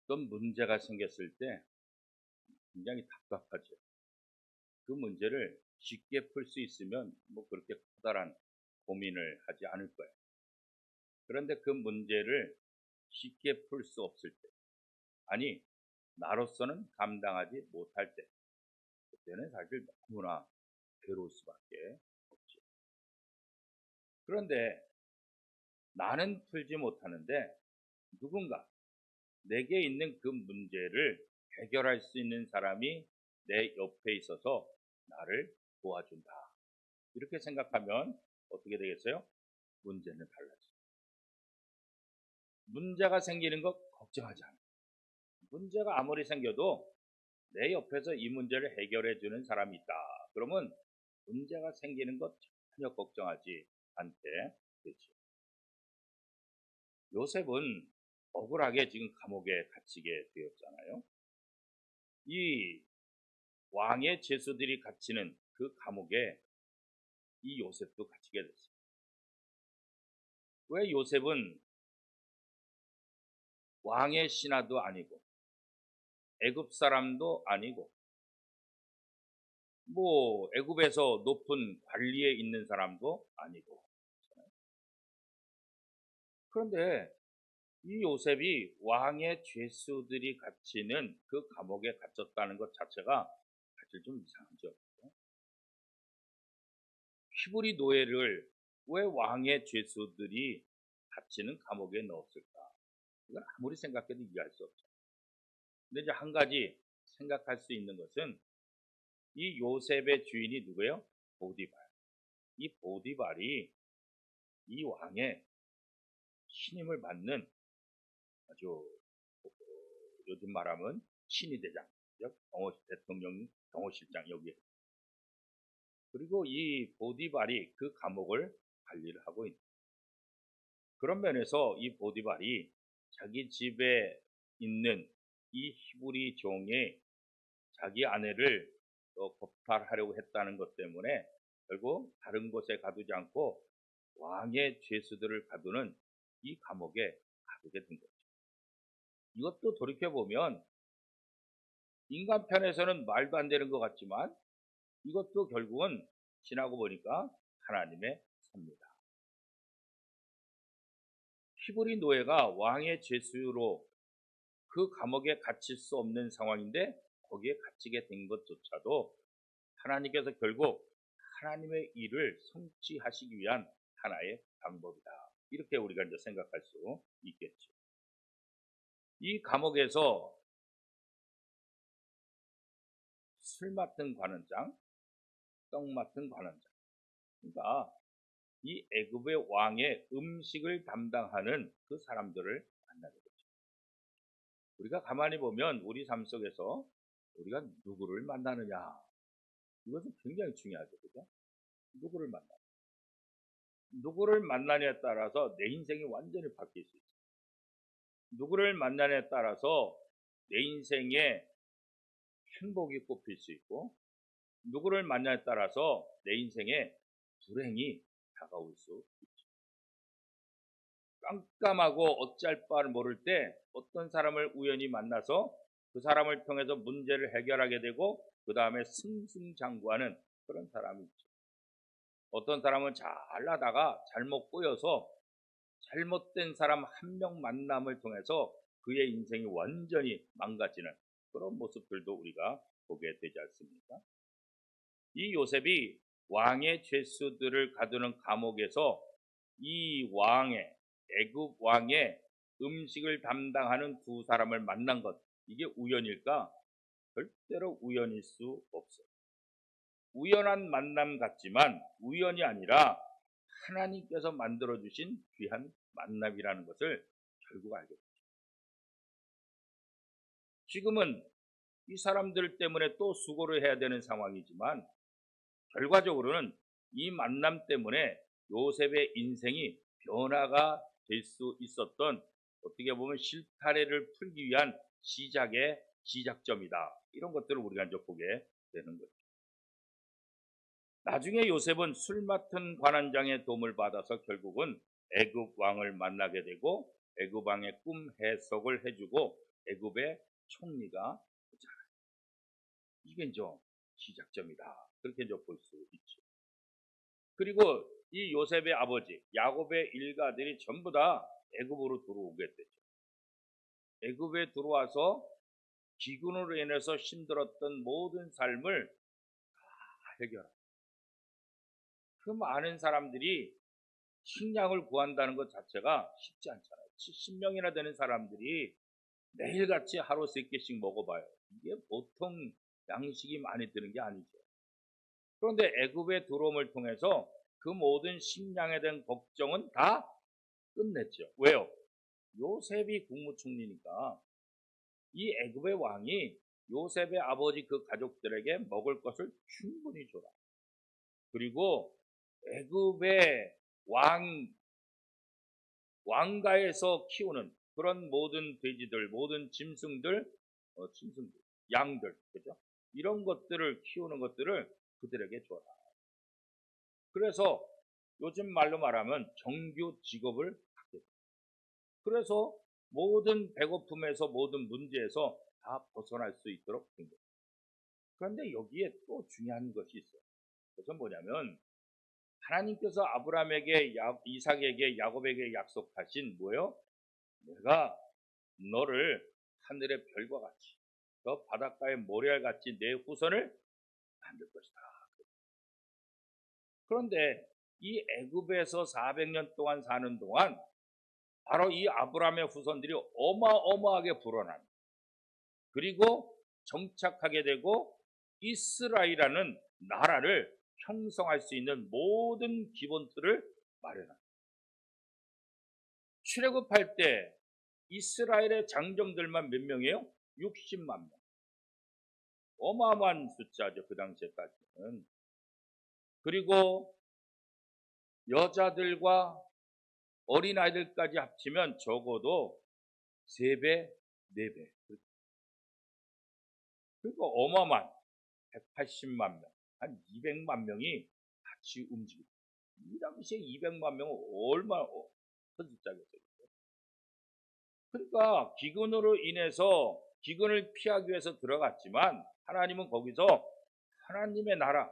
어떤 문제가 생겼을 때 굉장히 답답하죠. 그 문제를 쉽게 풀 수 있으면 뭐 그렇게 커다란 고민을 하지 않을 거예요. 그런데 그 문제를 쉽게 풀 수 없을 때, 아니, 나로서는 감당하지 못할 때, 그때는 사실 너무나 괴로울 수밖에 없죠. 그런데 나는 풀지 못하는데 누군가 내게 있는 그 문제를 해결할 수 있는 사람이 내 옆에 있어서 나를 도와준다. 이렇게 생각하면 어떻게 되겠어요? 문제는 달라져요. 문제가 생기는 것 걱정하지 않아요. 문제가 아무리 생겨도 내 옆에서 이 문제를 해결해 주는 사람이 있다. 그러면 문제가 생기는 것 전혀 걱정하지 않게 되죠. 요셉은 억울하게 지금 감옥에 갇히게 되었잖아요. 이 왕의 죄수들이 갇히는 그 감옥에 이 요셉도 갇히게 됐어요. 왜 요셉은 왕의 신하도 아니고 애굽 사람도 아니고 뭐 애굽에서 높은 관리에 있는 사람도 아니고, 그런데 이 요셉이 왕의 죄수들이 갇히는 그 감옥에 갇혔다는 것 자체가 사실 좀 이상하죠. 히브리 노예를 왜 왕의 죄수들이 갇히는 감옥에 넣었을까? 이건 아무리 생각해도 이해할 수 없죠. 근데 이제 한 가지 생각할 수 있는 것은 이 요셉의 주인이 누구예요? 보디발. 이 보디발이 이 왕의 신임을 받는 아주 요즘 말하면 친위대장, 대통령 경호실장 여기에. 그리고 이 보디발이 그 감옥을 관리를 하고 있는. 그런 면에서 이 보디발이 자기 집에 있는 이 히브리 종이 자기 아내를 겁탈하려고 했다는 것 때문에 결국 다른 곳에 가두지 않고 왕의 죄수들을 가두는 이 감옥에 가두게 된 거죠. 이것도 돌이켜보면 인간 편에서는 말도 안 되는 것 같지만 이것도 결국은 지나고 보니까 하나님의 섭니다. 히브리 노예가 왕의 죄수로 그 감옥에 갇힐 수 없는 상황인데 거기에 갇히게 된 것조차도 하나님께서 결국 하나님의 일을 성취하시기 위한 하나의 방법이다. 이렇게 우리가 이제 생각할 수 있겠죠. 이 감옥에서 술 맡은 관원장, 떡 맡은 관원장, 그러니까 이 애굽의 왕의 음식을 담당하는 그 사람들을 만나게 되죠. 우리가 가만히 보면 우리 삶 속에서 우리가 누구를 만나느냐, 이것은 굉장히 중요하죠. 그죠? 누구를 만나냐에 따라서 내 인생이 완전히 바뀔 수 있어요. 누구를 만나냐에 따라서 내 인생에 행복이 꼽힐 수 있고, 누구를 만나냐에 따라서 내 인생에 불행이 다가올 수 있죠. 깜깜하고 어찌할 바를 모를 때 어떤 사람을 우연히 만나서 그 사람을 통해서 문제를 해결하게 되고 그 다음에 승승장구하는 그런 사람이 있죠. 어떤 사람은 잘하다가 잘못 꼬여서 잘못된 사람 한 명 만남을 통해서 그의 인생이 완전히 망가지는 그런 모습들도 우리가 보게 되지 않습니까? 이 요셉이 왕의 죄수들을 가두는 감옥에서 이 애굽 왕의 음식을 담당하는 두 사람을 만난 것, 이게 우연일까? 절대로 우연일 수 없어요. 우연한 만남 같지만 우연이 아니라 하나님께서 만들어주신 귀한 만남이라는 것을 결국 알게 됩니다. 지금은 이 사람들 때문에 또 수고를 해야 되는 상황이지만 결과적으로는 이 만남 때문에 요셉의 인생이 변화가 될 수 있었던, 어떻게 보면 실타래를 풀기 위한 시작점이다. 이런 것들을 우리가 이제 보게 되는 거죠. 나중에 요셉은 술 맡은 관원장의 도움을 받아서 결국은 애굽 왕을 만나게 되고 애굽 왕의 꿈 해석을 해주고 애굽의 총리가 되잖아요. 이게 이제 시작점이다. 그렇게 이제 볼 수 있죠. 그리고 이 요셉의 아버지 야곱의 일가들이 전부 다 애굽으로 들어오게 되죠. 애굽에 들어와서 기근으로 인해서 힘들었던 모든 삶을 다 해결하고 그 많은 사람들이 식량을 구한다는 것 자체가 쉽지 않잖아요. 70명이나 되는 사람들이 매일같이 하루 3끼씩 먹어봐요. 이게 보통 양식이 많이 드는 게 아니죠. 그런데 애굽의 들어옴을 통해서 그 모든 식량에 대한 걱정은 다 끝냈죠. 왜요? 요셉이 국무총리니까 이 애굽의 왕이 요셉의 아버지 그 가족들에게 먹을 것을 충분히 줘라. 그리고 애굽의 왕가에서 키우는 그런 모든 돼지들, 모든 짐승들, 양들, 그죠? 이런 것들을 키우는 것들을 그들에게 줘라. 그래서 요즘 말로 말하면 정규 직업을 갖게 됩니다. 그래서 모든 배고픔에서 모든 문제에서 다 벗어날 수 있도록 된 거예요. 그런데 여기에 또 중요한 것이 있어요. 그것은 뭐냐면 하나님께서 아브라함에게 이삭에게 야곱에게 약속하신 뭐예요? 내가 너를 하늘의 별과 같이 저 바닷가의 모래알 같이 내 후손을 만들 것이다. 그런데 이 애굽에서 400년 동안 사는 동안 바로 이 아브라함의 후손들이 어마어마하게 불어납니다. 그리고 정착하게 되고 이스라엘이라는 나라를 형성할 수 있는 모든 기본틀을 마련합니다. 출애굽할 때 이스라엘의 장정들만 몇 명이에요? 60만 명. 어마어마한 숫자죠. 그 당시에까지는. 그리고 여자들과 어린아이들까지 합치면 적어도 3배, 4배. 그러니까 어마어마한 180만 명, 한 200만 명이 같이 움직입니다. 이 당시에 200만 명은 얼마나 큰 숫자겠어요. 그러니까 기근으로 인해서 기근을 피하기 위해서 들어갔지만 하나님은 거기서 하나님의 나라,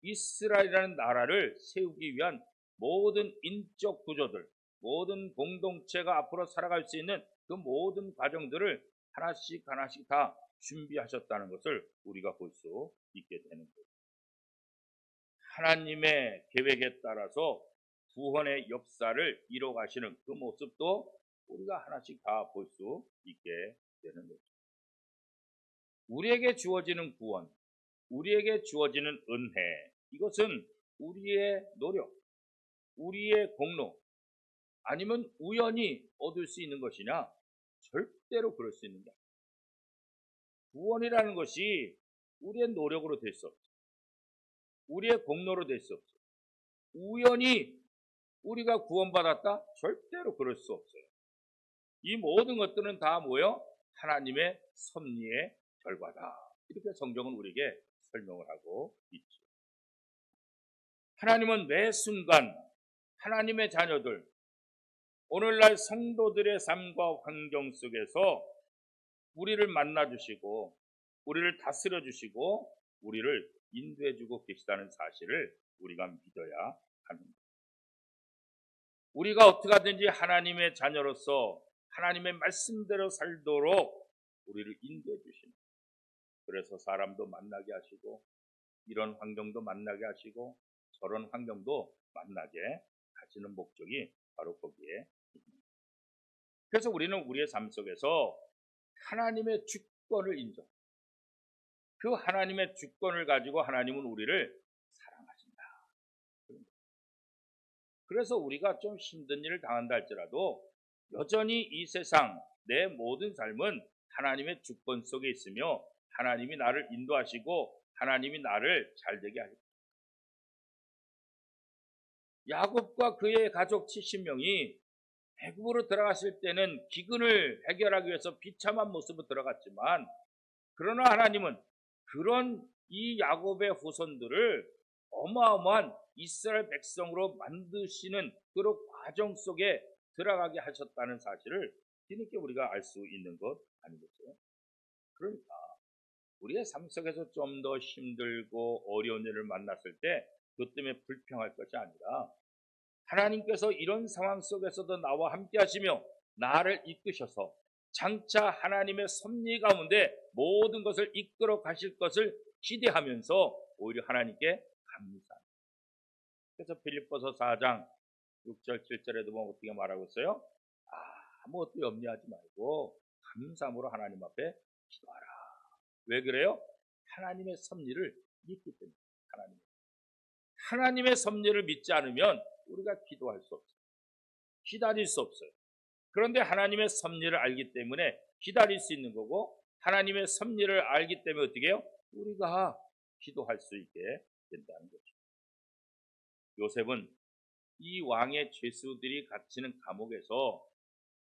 이스라엘이라는 나라를 세우기 위한 모든 인적 구조들, 모든 공동체가 앞으로 살아갈 수 있는 그 모든 과정들을 하나씩 하나씩 다 준비하셨다는 것을 우리가 볼 수 있게 되는 거예요. 하나님의 계획에 따라서 구원의 역사를 이뤄가시는 그 모습도 우리가 하나씩 다 볼 수 있게 되는 거죠. 우리에게 주어지는 구원, 우리에게 주어지는 은혜, 이것은 우리의 노력, 우리의 공로, 아니면 우연히 얻을 수 있는 것이냐? 절대로 그럴 수 있는 게 아니에요. 구원이라는 것이 우리의 노력으로 될 수 없죠. 우리의 공로로 될 수 없죠. 우연히 우리가 구원받았다? 절대로 그럴 수 없어요. 이 모든 것들은 다 뭐예요? 하나님의 섭리의 결과다. 이렇게 성경은 우리에게 설명을 하고 있죠. 하나님은 매 순간 하나님의 자녀들, 오늘날 성도들의 삶과 환경 속에서 우리를 만나주시고 우리를 다스려주시고 우리를 인도해주고 계시다는 사실을 우리가 믿어야 합니다. 우리가 어떻게 하든지 하나님의 자녀로서 하나님의 말씀대로 살도록 우리를 인도해 주십니다. 그래서 사람도 만나게 하시고 이런 환경도 만나게 하시고 저런 환경도 만나게 하시는 목적이 바로 거기에 있습니다. 그래서 우리는 우리의 삶 속에서 하나님의 주권을 인정, 그 하나님의 주권을 가지고 하나님은 우리를 사랑하신다. 그래서 우리가 좀 힘든 일을 당한다 할지라도 여전히 이 세상 내 모든 삶은 하나님의 주권 속에 있으며 하나님이 나를 인도하시고 하나님이 나를 잘되게 하십니다. 야곱과 그의 가족 70명이 애굽으로 들어갔을 때는 기근을 해결하기 위해서 비참한 모습으로 들어갔지만 그러나 하나님은 그런 이 야곱의 후손들을 어마어마한 이스라엘 백성으로 만드시는 그런 과정 속에 들어가게 하셨다는 사실을 뒤늦게 우리가 알 수 있는 것 아니겠어요? 그러니까 우리의 삶 속에서 좀 더 힘들고 어려운 일을 만났을 때 그것 때문에 불평할 것이 아니라 하나님께서 이런 상황 속에서도 나와 함께 하시며 나를 이끄셔서 장차 하나님의 섭리 가운데 모든 것을 이끌어 가실 것을 기대하면서 오히려 하나님께 감사합니다. 그래서 빌립보서 4장 6절 7절에도 보면 어떻게 말하고 있어요? 아무것도 염려하지 말고 감사함으로 하나님 앞에 기도하라. 왜 그래요? 하나님의 섭리를 믿기 때문에. 하나님의 섭리를 믿지 않으면 우리가 기도할 수 없어요. 기다릴 수 없어요. 그런데 하나님의 섭리를 알기 때문에 기다릴 수 있는 거고, 하나님의 섭리를 알기 때문에 어떻게 해요? 우리가 기도할 수 있게 된다는 거죠. 요셉은 이 왕의 죄수들이 갇히는 감옥에서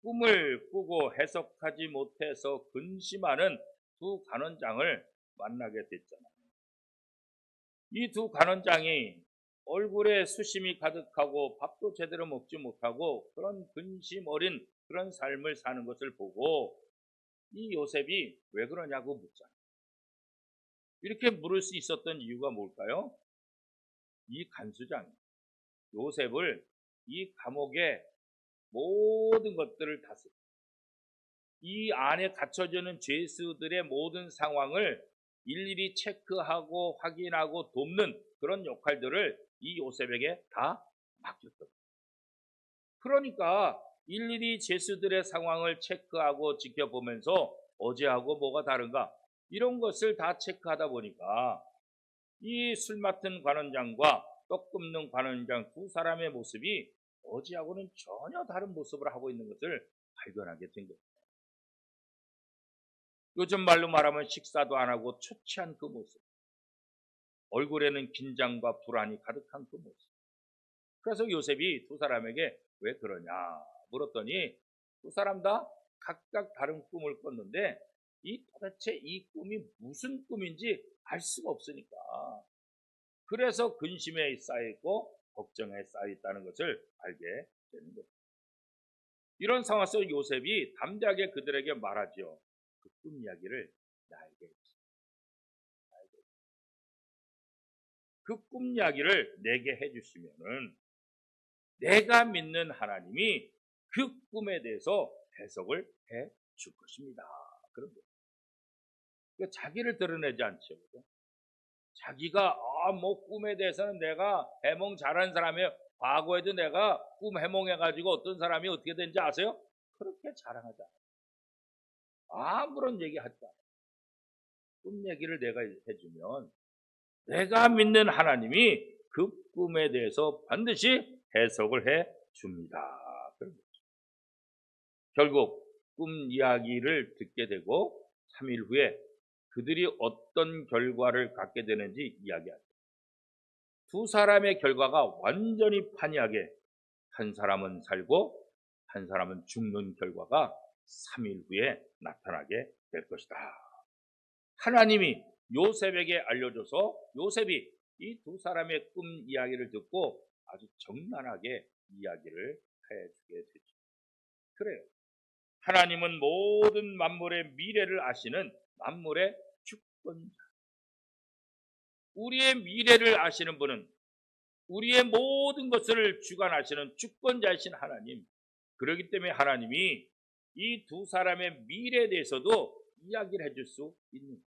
꿈을 꾸고 해석하지 못해서 근심하는 두 간원장을 만나게 됐잖아요. 이 두 간원장이 얼굴에 수심이 가득하고 밥도 제대로 먹지 못하고 그런 근심 어린 그런 삶을 사는 것을 보고 이 요셉이 왜 그러냐고 묻잖아요. 이렇게 물을 수 있었던 이유가 뭘까요? 이 간수장 요셉을 이 감옥의 모든 것들을 다스려 이 안에 갇혀지는 죄수들의 모든 상황을 일일이 체크하고 확인하고 돕는 그런 역할들을 이 요셉에게 다 맡겼던. 그러니까 일일이 죄수들의 상황을 체크하고 지켜보면서 어제하고 뭐가 다른가 이런 것을 다 체크하다 보니까 이 술 맡은 관원장과 떡 굽는 관원장 두 사람의 모습이 어제하고는 전혀 다른 모습을 하고 있는 것을 발견하게 된 거예요. 요즘 말로 말하면 식사도 안 하고 초췌한 그 모습, 얼굴에는 긴장과 불안이 가득한 그 모습. 그래서 요셉이 두 사람에게 왜 그러냐 물었더니 두 사람 다 각각 다른 꿈을 꿨는데 도대체 이 꿈이 무슨 꿈인지 알 수가 없으니까 그래서 근심에 쌓여있고 걱정에 쌓여있다는 것을 알게 되는 거죠. 이런 상황 속 요셉이 담대하게 그들에게 말하죠. 그 꿈 이야기를 나에게 해주세요. 그 꿈 이야기를 내게 해주시면은 내가 믿는 하나님이 그 꿈에 대해서 해석을 해 줄 것입니다. 그런 거예요. 그러니까 자기를 드러내지 않죠. 자기가 꿈에 대해서는 내가 해몽 잘하는 사람이에요. 과거에도 내가 꿈 해몽해가지고 어떤 사람이 어떻게 된지 아세요? 그렇게 자랑하지 않아요. 아무런 얘기 하지 않아요. 꿈 얘기를 내가 해주면 내가 믿는 하나님이 그 꿈에 대해서 반드시 해석을 해 줍니다. 결국 꿈 이야기를 듣게 되고 3일 후에 그들이 어떤 결과를 갖게 되는지 이야기하죠. 두 사람의 결과가 완전히 판이하게 한 사람은 살고 한 사람은 죽는 결과가 3일 후에 나타나게 될 것이다. 하나님이 요셉에게 알려줘서 요셉이 이 두 사람의 꿈 이야기를 듣고 아주 정난하게 이야기를 해주게 되죠. 그래요. 하나님은 모든 만물의 미래를 아시는 만물의 주권자. 우리의 미래를 아시는 분은 우리의 모든 것을 주관하시는 주권자이신 하나님. 그렇기 때문에 하나님이 이 두 사람의 미래에 대해서도 이야기를 해줄 수 있는 거예요.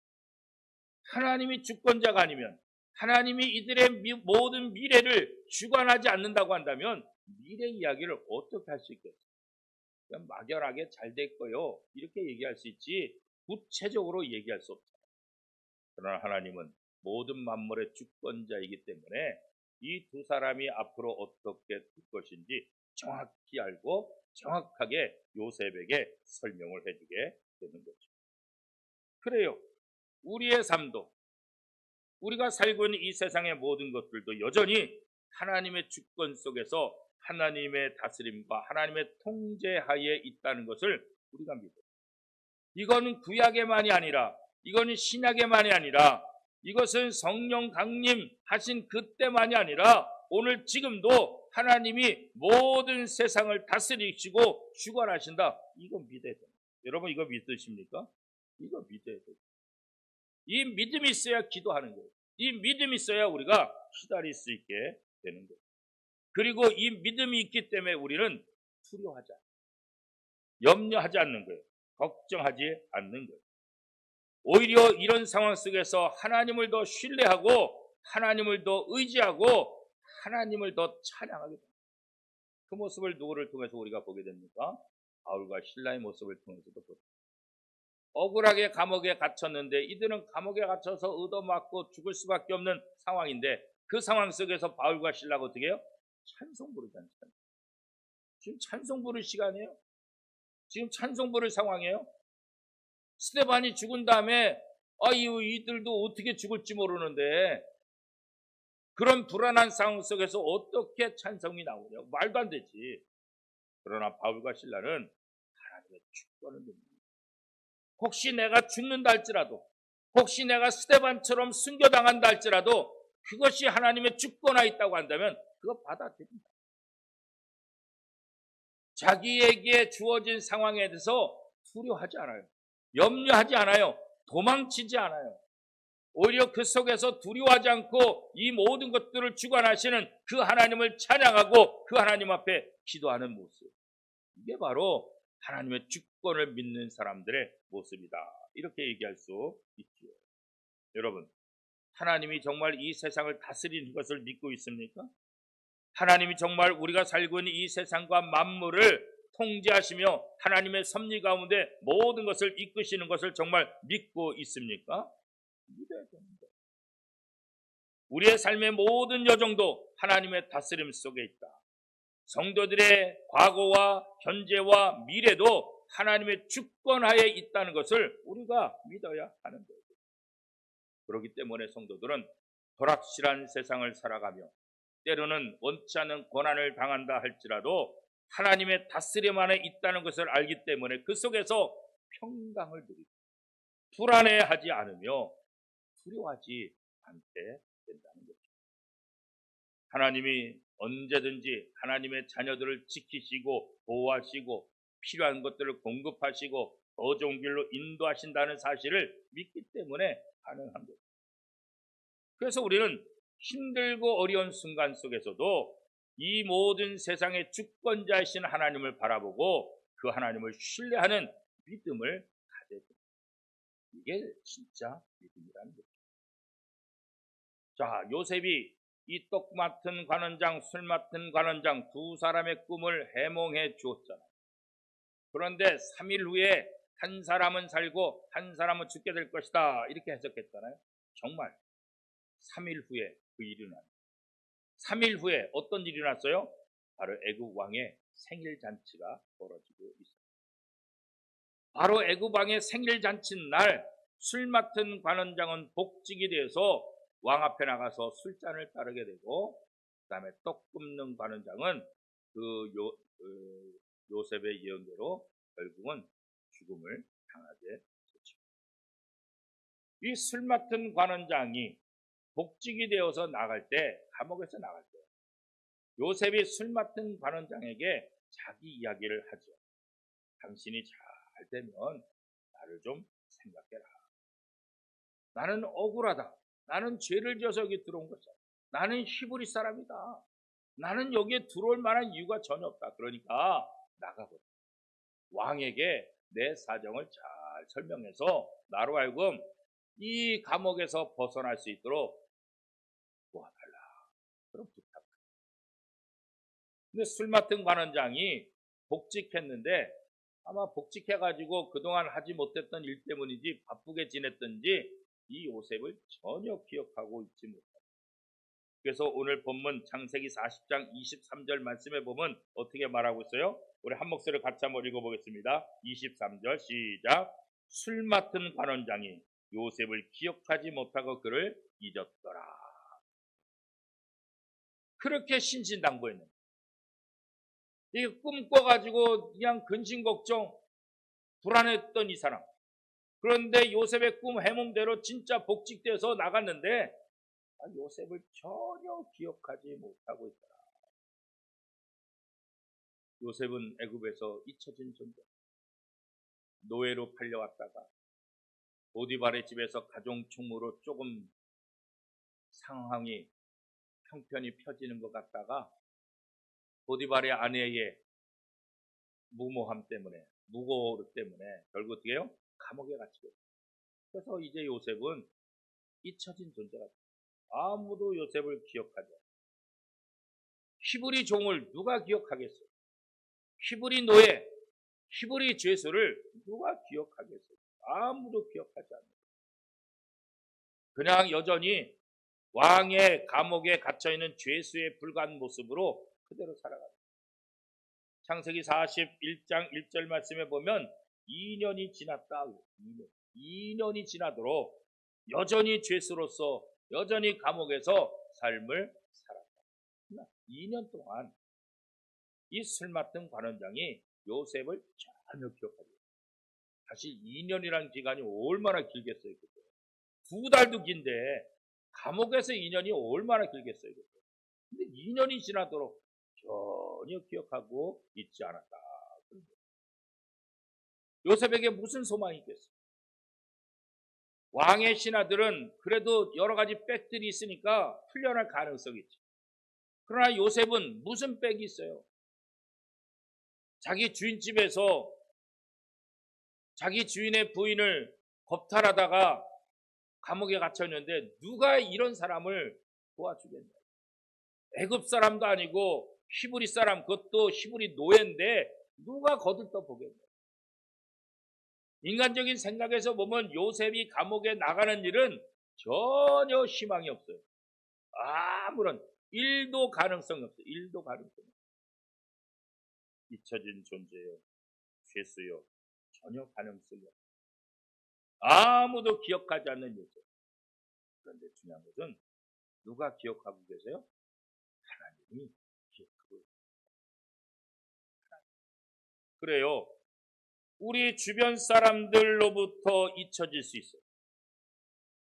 하나님이 주권자가 아니면 하나님이 이들의 모든 미래를 주관하지 않는다고 한다면 미래 이야기를 어떻게 할 수 있겠어요? 그냥 막연하게 잘 될 거요 이렇게 얘기할 수 있지 구체적으로 얘기할 수 없잖아요. 그러나 하나님은 모든 만물의 주권자이기 때문에 이 두 사람이 앞으로 어떻게 될 것인지 정확히 알고 정확하게 요셉에게 설명을 해주게 되는 거죠. 그래요. 우리의 삶도 우리가 살고 있는 이 세상의 모든 것들도 여전히 하나님의 주권 속에서 하나님의 다스림과 하나님의 통제하에 있다는 것을 우리가 믿어요. 이거는 구약에만이 아니라 이거는 신약에만이 아니라 이것은 성령 강림하신 그때만이 아니라 오늘 지금도 하나님이 모든 세상을 다스리시고 주관하신다. 이거 믿어야 돼요. 여러분 이거 믿으십니까? 이거 믿어야 돼요. 이 믿음이 있어야 기도하는 거예요. 이 믿음이 있어야 우리가 기다릴 수 있게 되는 거예요. 그리고 이 믿음이 있기 때문에 우리는 두려워하지 않아요. 염려하지 않는 거예요. 걱정하지 않는 거예요. 오히려 이런 상황 속에서 하나님을 더 신뢰하고 하나님을 더 의지하고 하나님을 더 찬양하게 됩니다. 그 모습을 누구를 통해서 우리가 보게 됩니까? 바울과 실라의 모습을 통해서도 보게 됩니다. 억울하게 감옥에 갇혔는데 이들은 감옥에 갇혀서 얻어맞고 죽을 수밖에 없는 상황인데 그 상황 속에서 바울과 실라가 어떻게 해요? 찬송 부르잖아요. 지금 찬송 부를 시간이에요. 지금 찬송 부를 상황이에요. 스데반이 죽은 다음에 이들도 어떻게 죽을지 모르는데 그런 불안한 상황 속에서 어떻게 찬송이 나오냐? 말도 안 되지. 그러나 바울과 실라는 하나님의 축복을 듭니다. 혹시 내가 죽는다 할지라도, 혹시 내가 스데반처럼 순교당한다 할지라도 그것이 하나님의 주권에 있다고 한다면 그거 받아들입니다. 자기에게 주어진 상황에 대해서 두려워하지 않아요. 염려하지 않아요. 도망치지 않아요. 오히려 그 속에서 두려워하지 않고 이 모든 것들을 주관하시는 그 하나님을 찬양하고 그 하나님 앞에 기도하는 모습. 이게 바로 하나님의 주권을 믿는 사람들의 모습이다. 이렇게 얘기할 수 있죠. 여러분, 하나님이 정말 이 세상을 다스리는 것을 믿고 있습니까? 하나님이 정말 우리가 살고 있는 이 세상과 만물을 통제하시며 하나님의 섭리 가운데 모든 것을 이끄시는 것을 정말 믿고 있습니까? 믿어야 됩니다. 우리의 삶의 모든 여정도 하나님의 다스림 속에 있다. 성도들의 과거와 현재와 미래도 하나님의 주권하에 있다는 것을 우리가 믿어야 하는 거예요. 그렇기 때문에 성도들은 불확실한 세상을 살아가며 때로는 원치 않는 고난을 당한다 할지라도 하나님의 다스림 안에 있다는 것을 알기 때문에 그 속에서 평강을 누리고 불안해하지 않으며 두려워하지 않게 된다는 거죠. 하나님이 언제든지 하나님의 자녀들을 지키시고 보호하시고 필요한 것들을 공급하시고 더 좋은 길로 인도하신다는 사실을 믿기 때문에 가능한 거죠. 그래서 우리는 힘들고 어려운 순간 속에서도 이 모든 세상의 주권자이신 하나님을 바라보고 그 하나님을 신뢰하는 믿음을 가져야 됩니다. 이게 진짜 믿음이라는 거죠. 자, 요셉이 이 떡 맡은 관원장, 술 맡은 관원장 두 사람의 꿈을 해몽해 주었잖아요. 그런데 3일 후에 한 사람은 살고 한 사람은 죽게 될 것이다. 이렇게 해석했잖아요. 정말 3일 후에 그 일이 일어납니다. 3일 후에 어떤 일이 일어났어요? 바로 애굽 왕의 생일 잔치가 벌어지고 있어요. 바로 애굽 왕의 생일 잔치 날 술 맡은 관원장은 복직이 되어서 왕 앞에 나가서 술잔을 따르게 되고 그 다음에 떡 굽는 관원장은 요셉의 예언대로 결국은 죽음을 당하게 됐죠. 이 술 맡은 관원장이 복직이 되어서 나갈 때, 감옥에서 나갈 때 요셉이 술 맡은 관원장에게 자기 이야기를 하죠. 당신이 잘 되면 나를 좀 생각해라. 나는 억울하다. 나는 죄를 지어서 여기 들어온 것이다. 나는 히브리 사람이다. 나는 여기에 들어올 만한 이유가 전혀 없다. 그러니까 나가보자. 왕에게 내 사정을 잘 설명해서 나로 하여금 이 감옥에서 벗어날 수 있도록 도와달라. 그럼 부탁해. 근데 술 맡은 관원장이 복직했는데 아마 복직해가지고 그동안 하지 못했던 일 때문인지 바쁘게 지냈던지 이 요셉을 전혀 기억하고 있지 못합니다. 그래서 오늘 본문 창세기 40장 23절 말씀에 보면 어떻게 말하고 있어요? 우리 한 목소리를 같이 한번 읽어보겠습니다. 23절 시작. 술 맡은 관원장이 요셉을 기억하지 못하고 그를 잊었더라. 그렇게 신신당부했는데 이 꿈꿔가지고 그냥 근심걱정 불안했던 이 사람. 그런데 요셉의 꿈 해몽대로 진짜 복직돼서 나갔는데 요셉을 전혀 기억하지 못하고 있더라. 요셉은 애굽에서 잊혀진 존재. 노예로 팔려왔다가 보디발의 집에서 가정충무로 조금 상황이 형편이 펴지는 것 같다가 보디발의 아내의 무모함 때문에, 무고르 때문에 결국 어떻게 해요? 감옥에 갇히게 돼요. 그래서 이제 요셉은 잊혀진 존재가 돼요. 아무도 요셉을 기억하지 않아요. 히브리 종을 누가 기억하겠어요? 히브리 노예, 히브리 죄수를 누가 기억하겠어요? 아무도 기억하지 않아요. 그냥 여전히 왕의 감옥에 갇혀있는 죄수에 불과한 모습으로 그대로 살아가요. 창세기 41장 1절 말씀에 보면 2년이 지났다. 2년이 지나도록 여전히 죄수로서 여전히 감옥에서 삶을 살았다. 2년 동안 이 술 맡은 관원장이 요셉을 전혀 기억하지 않아요. 사실 2년이라는 기간이 얼마나 길겠어요. 그때. 2달도 긴데 감옥에서 2년이 얼마나 길겠어요. 그때. 근데 2년이 지나도록 전혀 기억하고 있지 않았다. 요셉에게 무슨 소망이 있겠어요? 왕의 신하들은 그래도 여러 가지 백들이 있으니까 풀려날 가능성이 있죠. 그러나 요셉은 무슨 백이 있어요? 자기 주인집에서 자기 주인의 부인을 겁탈하다가 감옥에 갇혔는데 누가 이런 사람을 도와주겠냐? 애굽 사람도 아니고 히브리 사람, 그것도 히브리 노예인데 누가 거들떠 보겠냐? 인간적인 생각에서 보면 요셉이 감옥에 나가는 일은 전혀 희망이 없어요. 아무런 1도 가능성이 없어요. 1도 가능성이 없어요. 잊혀진 존재요, 죄수요, 전혀 가능성이 없어요. 아무도 기억하지 않는 요셉. 그런데 중요한 것은 누가 기억하고 계세요? 하나님이 기억하고 있어요. 그래요. 우리 주변 사람들로부터 잊혀질 수 있어요.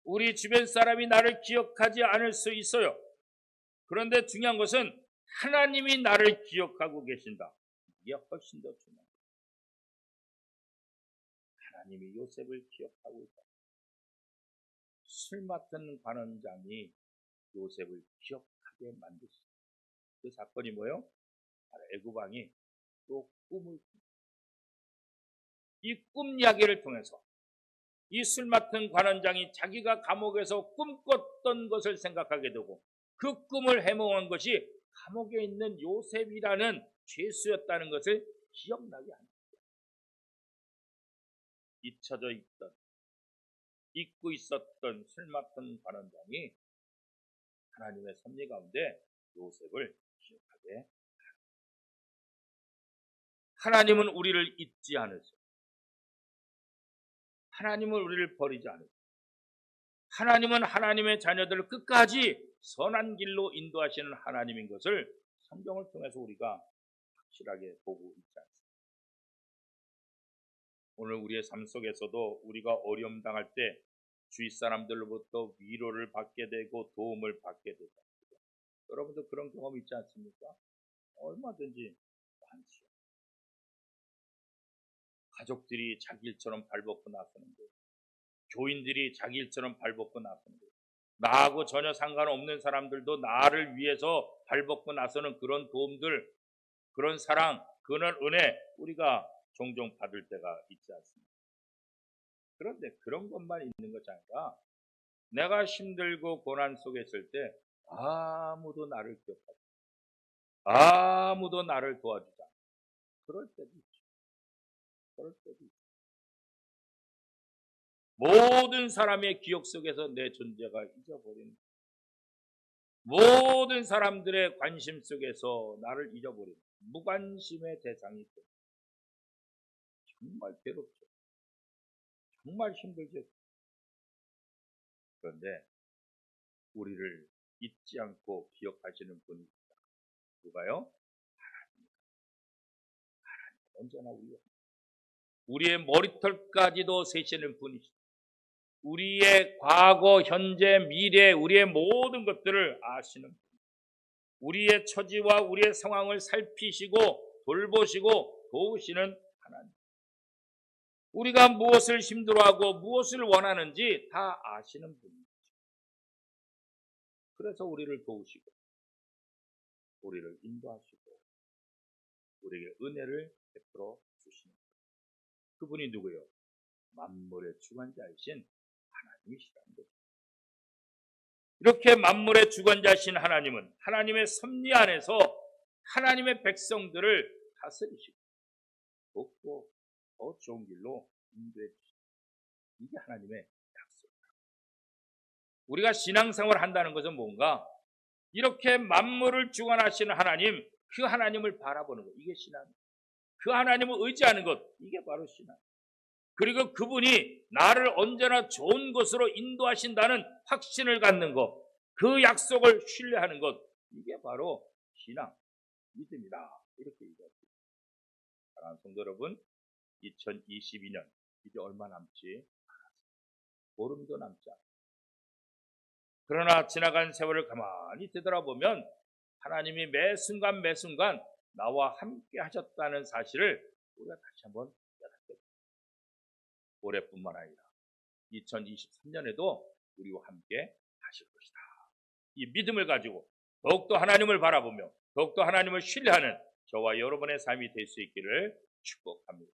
우리 주변 사람이 나를 기억하지 않을 수 있어요. 그런데 중요한 것은 하나님이 나를 기억하고 계신다. 이게 훨씬 더 중요합니다. 하나님이 요셉을 기억하고 있다. 술 맡은 관원장이 요셉을 기억하게 만들었습니다. 그 사건이 뭐예요? 애굽 왕이 또 꿈을 이 꿈 이야기를 통해서 이 술 맡은 관원장이 자기가 감옥에서 꿈꿨던 것을 생각하게 되고 그 꿈을 해몽한 것이 감옥에 있는 요셉이라는 죄수였다는 것을 기억나게 합니다. 잊혀져 있던, 잊고 있었던 술 맡은 관원장이 하나님의 섭리 가운데 요셉을 기억하게 합니다. 하나님은 우리를 잊지 않으세요. 하나님은 우리를 버리지 않으세요. 하나님은 하나님의 자녀들을 끝까지 선한 길로 인도하시는 하나님인 것을 성경을 통해서 우리가 확실하게 보고 있지 않습니까? 오늘 우리의 삶 속에서도 우리가 어려움 당할 때 주위 사람들로부터 위로를 받게 되고 도움을 받게 되죠. 여러분도 그런 경험 있지 않습니까? 얼마든지 많지요. 가족들이 자기 일처럼 발벗고 나서는 거예요. 교인들이 자기 일처럼 발벗고 나서는 거예요. 나하고 전혀 상관없는 사람들도 나를 위해서 발벗고 나서는 그런 도움들, 그런 사랑, 그런 은혜 우리가 종종 받을 때가 있지 않습니까? 그런데 그런 것만 있는 것이 아니라 내가 힘들고 고난 속에 있을 때 아무도 나를 기억하지 않아. 아무도 나를 도와주지 않아. 그럴 때도 있죠. 그럴 때도 있죠. 모든 사람의 기억 속에서 내 존재가 잊어버리는, 모든 사람들의 관심 속에서 나를 잊어버리는 무관심의 대상이 있고 정말 괴롭죠. 정말 힘들죠. 그런데 우리를 잊지 않고 기억하시는 분이 있다. 누가요? 언제나 우리의 머리털까지도 세시는 분이시다. 우리의 과거, 현재, 미래, 우리의 모든 것들을 아시는 분. 우리의 처지와 우리의 상황을 살피시고 돌보시고 도우시는 하나님. 우리가 무엇을 힘들어하고 무엇을 원하는지 다 아시는 분이죠. 그래서 우리를 도우시고 우리를 인도하시고 우리에게 은혜를 베풀어 주시는 분. 그분이 누구요? 만물의 주관자이신 하나님이시라는 거죠. 이렇게 만물의 주관자이신 하나님은 하나님의 섭리 안에서 하나님의 백성들을 다스리시고 돕고 더 좋은 길로 인도해 주시고 이게 하나님의 약속입니다. 우리가 신앙생활을 한다는 것은 뭔가 이렇게 만물을 주관하시는 하나님, 그 하나님을 바라보는 것, 이게 신앙입니다. 그 하나님을 의지하는 것, 이게 바로 신앙. 그리고 그분이 나를 언제나 좋은 곳으로 인도하신다는 확신을 갖는 것, 그 약속을 신뢰하는 것, 이게 바로 신앙, 믿음이다. 이렇게 얘기합니다. 사랑하는 성도 여러분, 2022년 이제 얼마 남지 않았습니다. 보름도 남지 않았습니다. 그러나 지나간 세월을 가만히 되돌아보면 하나님이 매 순간 매 순간 나와 함께 하셨다는 사실을 우리가 다시 한번 깨닫게 됩니다. 올해뿐만 아니라 2023년에도 우리와 함께 하실 것이다. 이 믿음을 가지고 더욱더 하나님을 바라보며 더욱더 하나님을 신뢰하는 저와 여러분의 삶이 될 수 있기를 축복합니다.